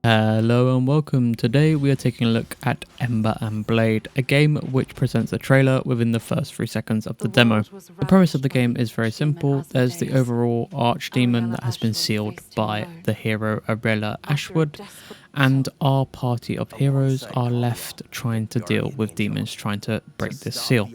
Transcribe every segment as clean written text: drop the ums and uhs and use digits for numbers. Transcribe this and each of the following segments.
Hello and welcome. Today we are taking a look at Ember Blade, a game which presents a trailer within the first 3 seconds of the demo. The premise of the game is very simple. There's the overall archdemon that has been sealed by the hero Ariella Ashwood, and our party of heroes are left trying to deal with demons trying to break this seal.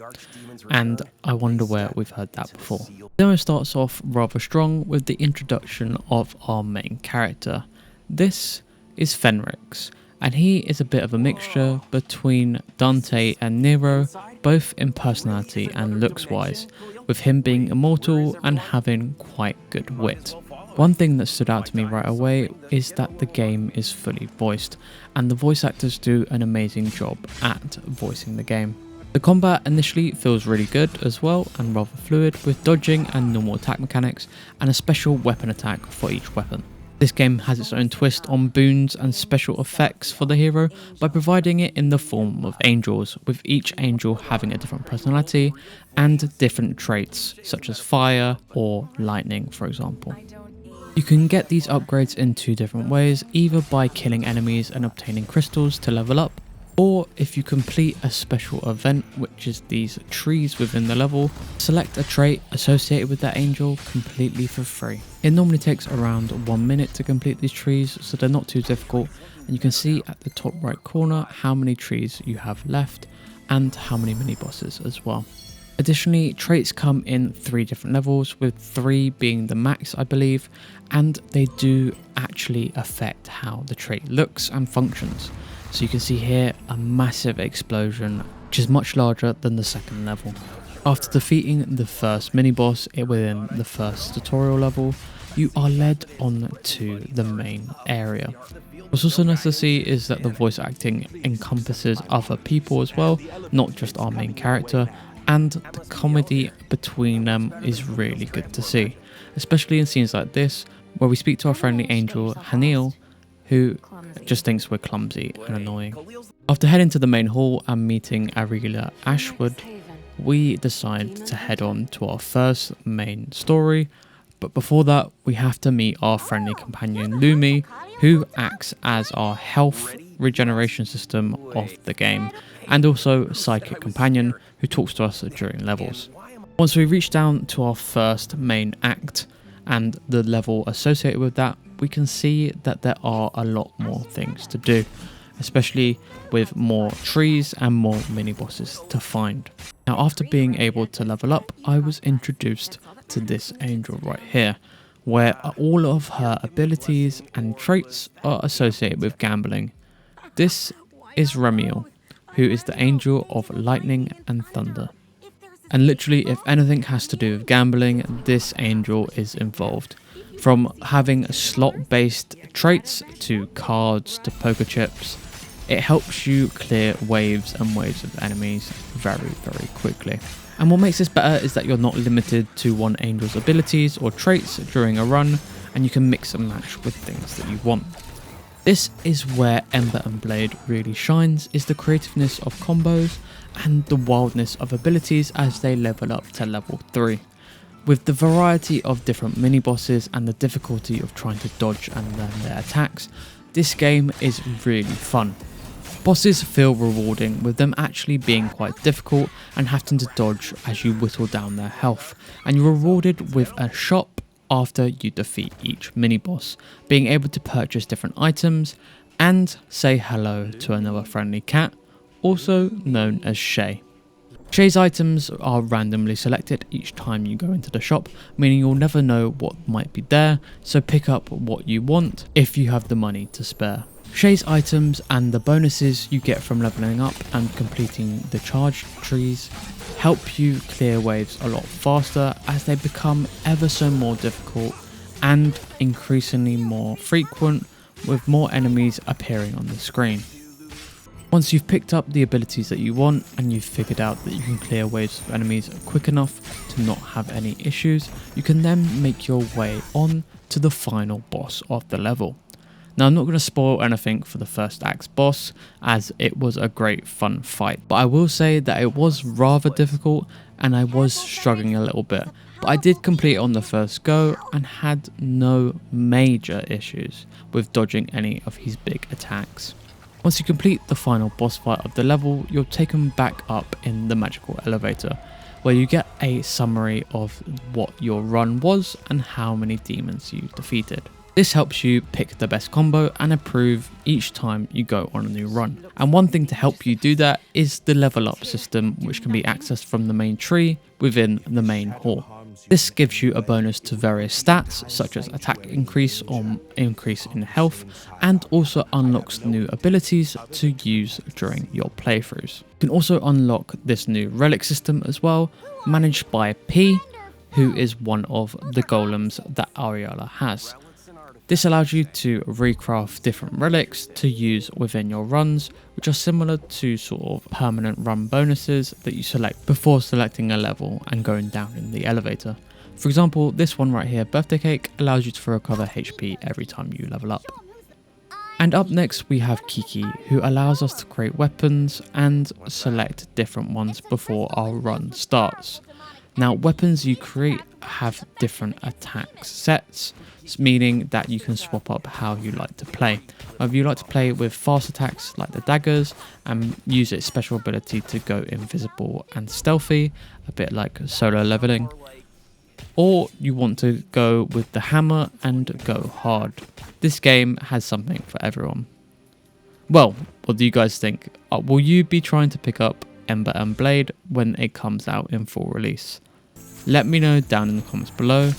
And I wonder where we've heard that before. The demo starts off rather strong with the introduction of our main character. This is Fenrix, and he is a bit of a mixture between Dante and Nero, both in personality and looks wise, with him being immortal and having quite good wit. One thing that stood out to me right away is that the game is fully voiced, and the voice actors do an amazing job at voicing the game. The combat initially feels really good as well and rather fluid, with dodging and normal attack mechanics and a special weapon attack for each weapon. This game has its own twist on boons and special effects for the hero by providing it in the form of angels, with each angel having a different personality and different traits such as fire or lightning, for example. You can get these upgrades in 2 different ways, either by killing enemies and obtaining crystals to level up, or if you complete a special event, which is these trees within the level, select a trait associated with that angel completely for free. It normally takes around 1 minute to complete these trees, so they're not too difficult, and you can see at the top right corner how many trees you have left and how many mini bosses as well. Additionally, traits come in 3 different levels, with 3 being the max, I believe, and they do actually affect how the trait looks and functions. So you can see here a massive explosion, which is much larger than the second level. After defeating the first mini-boss within the first tutorial level, you are led on to the main area. What's also nice to see is that the voice acting encompasses other people as well, not just our main character, and the comedy between them is really good to see, especially in scenes like this, where we speak to our friendly angel Hanil, who just thinks we're clumsy and annoying. After heading to the main hall and meeting Ariella Ashwood, we decide to head on to our first main story, but before that we have to meet our friendly companion Lumi, who acts as our health regeneration system of the game, and also psychic companion who talks to us during levels. Once we reach down to our first main act and the level associated with that, we can see that there are a lot more things to do, especially with more trees and more mini bosses to find. Now, after being able to level up, I was introduced to this angel right here, where all of her abilities and traits are associated with gambling. This is Remiel, who is the angel of lightning and thunder. And literally, if anything has to do with gambling, this angel is involved. From having slot-based traits to cards to poker chips, it helps you clear waves and waves of enemies very, very quickly. And what makes this better is that you're not limited to one angel's abilities or traits during a run, and you can mix and match with things that you want. This is where Ember Blade really shines, is the creativeness of combos and the wildness of abilities as they level up to level 3. With the variety of different mini-bosses and the difficulty of trying to dodge and learn their attacks, this game is really fun. Bosses feel rewarding, with them actually being quite difficult and having to dodge as you whittle down their health, and you're rewarded with a shop after you defeat each mini-boss, being able to purchase different items and say hello to another friendly cat, also known as Shay. Shay's items are randomly selected each time you go into the shop, meaning you'll never know what might be there, so pick up what you want if you have the money to spare. Shay's items and the bonuses you get from leveling up and completing the charge trees help you clear waves a lot faster as they become ever so more difficult and increasingly more frequent, with more enemies appearing on the screen. Once you've picked up the abilities that you want and you've figured out that you can clear waves of enemies quick enough to not have any issues, you can then make your way on to the final boss of the level. Now I'm not going to spoil anything for the first axe boss, as it was a great fun fight, but I will say that it was rather difficult and I was struggling a little bit, but I did complete it on the first go and had no major issues with dodging any of his big attacks. Once you complete the final boss fight of the level, you're taken back up in the magical elevator, where you get a summary of what your run was and how many demons you defeated. This helps you pick the best combo and improve each time you go on a new run. And one thing to help you do that is the level up system, which can be accessed from the main tree within the main hall. This gives you a bonus to various stats such as attack increase or increase in health, and also unlocks new abilities to use during your playthroughs. You can also unlock this new relic system as well, managed by P, who is one of the golems that Ariella has. This allows you to recraft different relics to use within your runs, which are similar to sort of permanent run bonuses that you select before selecting a level and going down in the elevator. For example, this one right here, Birthday Cake, allows you to recover HP every time you level up. And up next we have Kiki, who allows us to create weapons and select different ones before our run starts. Now, weapons you create have different attack sets, meaning that you can swap up how you like to play. Whether you like to play with fast attacks like the daggers and use its special ability to go invisible and stealthy, a bit like solo leveling, or you want to go with the hammer and go hard. This game has something for everyone. Well, what do you guys think? Will you be trying to pick up Ember Blade when it comes out in full release? Let me know down in the comments below,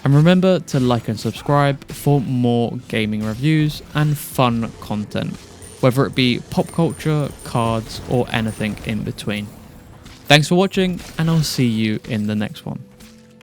and remember to like and subscribe for more gaming reviews and fun content, whether it be pop culture, cards, or anything in between. Thanks for watching, and I'll see you in the next one.